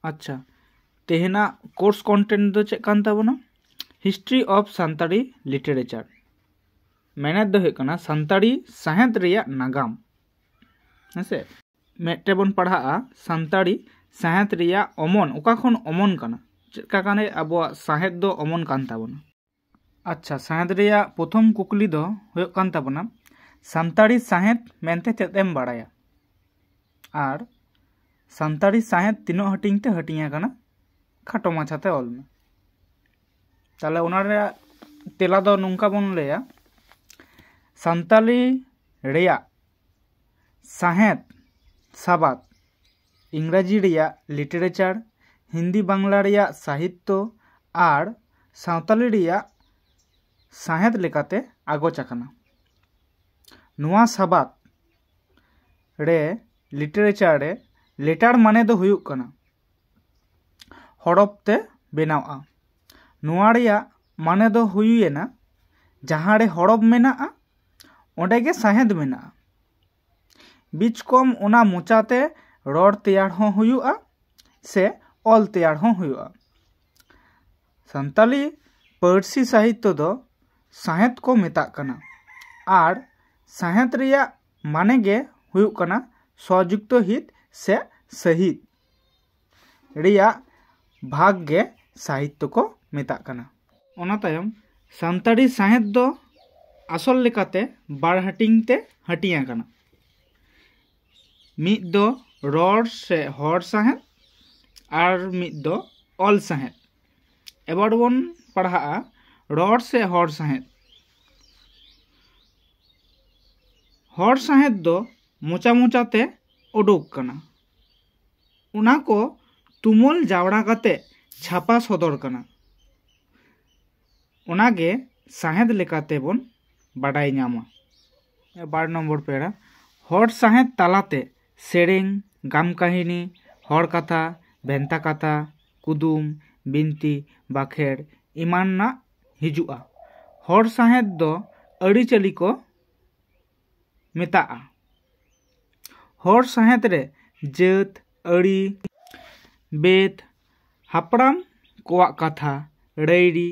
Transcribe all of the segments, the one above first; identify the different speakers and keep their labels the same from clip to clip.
Speaker 1: अच्छा तेहना course content दो चेक कान ताबोना हिस्ट्री ऑफ सान्ताड़ी लिटरेचर मेनेद दो हुयुग कना सान्ताड़ी साहित्य रिया नागाम हेसे मेटे बन पढ़ा सान्ताड़ी साहित्य रिया अमन ओका खन अमन कना चेका काने आबो साहित्य दो अमन कान ताबोना। अच्छा साहित्य रिया प्रथम कुकली दो हुयुग कान ताबोना सान्ताड़ी साहित्य मेनते चेदेम बाड़ाया और सान्ताड़ी साहित्य तीनो हटिंग ते हटिंग आकाना खाटो माछाते ऑल में ताले उनारे तेला दो नुंका बन लेया सान्ताली रिया साहित्य साबाद इंग्राजी रिया लिटरेचर हिंदी बांग्ला रिया साहित्य और सावताली रिया साहित्य लेकाते आगोच आकाना। नुआ साबाद रे लिटरेचर रे लेटर माने दो हुयुग कना हड़प ते बेनावा नुआ रिया माने दो हुयुएना जहाँ रे हड़प मेनाआ ओंडे गे साहित्य मेनाआ बीच कम ओना मोचाते रड़ तैयार हों हुयुआ से ऑल तैयार हों हुयुआ। सान्ताली पार्सी साहित्य दो साहित्य को मेताग कना और साहित्य रिया माने गे हुयुग कना स्वयुक्त हित से सहित रिया भाग गे साहित्य को मेताग कना। ओना तायम सान्ताड़ी साहित्य दो आसल लेकाते बार हटिंग ते हटिया कना मिद दो रड़ से हर साहित्य और मिद दो ऑल साहित्य एबार बन पढ़ा रड़ से हर साहित्य दो मोचा मोचाते उडुक कना उना को तुमुल जावड़ा काते छापा सदर कना उनागे साहित्य लेकाते बन बाडाई नामा। 12 नम्बर पेरा हर साहित्य तालाते सेरेंग गाम काहिनी हर कथा भेंता कथा कुदुम बिनती बाखेर इमान ना हिजुआ हर साहित्य दो अड़ीचली को मेताआ हर साहित्य रे जात अड़ी बेत हापड़ाम कोआ कथा रैड़ी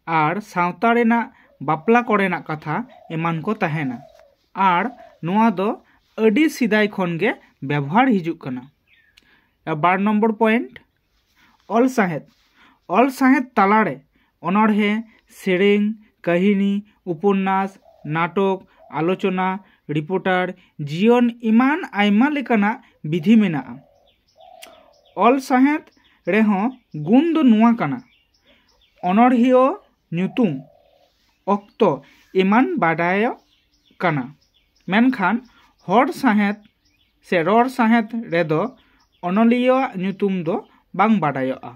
Speaker 1: और सावता रेना बापला कोरेना कथा एमान को तहेना और नुआ दो अड़ी सिदाय खन गे व्यवहार हिजुग कना। 12 नम्बर पॉइंट ऑल साहित्य तालारे अनड़हे सेरेंग कहिनी उपन्यास नाटक आलोचना रिपोर्टर जीवन इमान आयमा लेकाना विधि मेनाआ ऑल साहित्य रेहों गुण दो नुआ कना अनड़हियो ᱧᱩᱛᱩᱢ ᱚᱠᱛᱚ ᱮᱢᱟᱱ ᱵᱟᱰᱟᱭ ᱠᱟᱱᱟ ᱢᱮᱱᱠᱷᱟन हर साहित्य से रड़ साहित्य रेदो अनलियावाग ᱧᱩᱛᱩᱢ दो बांग बाडायोआ।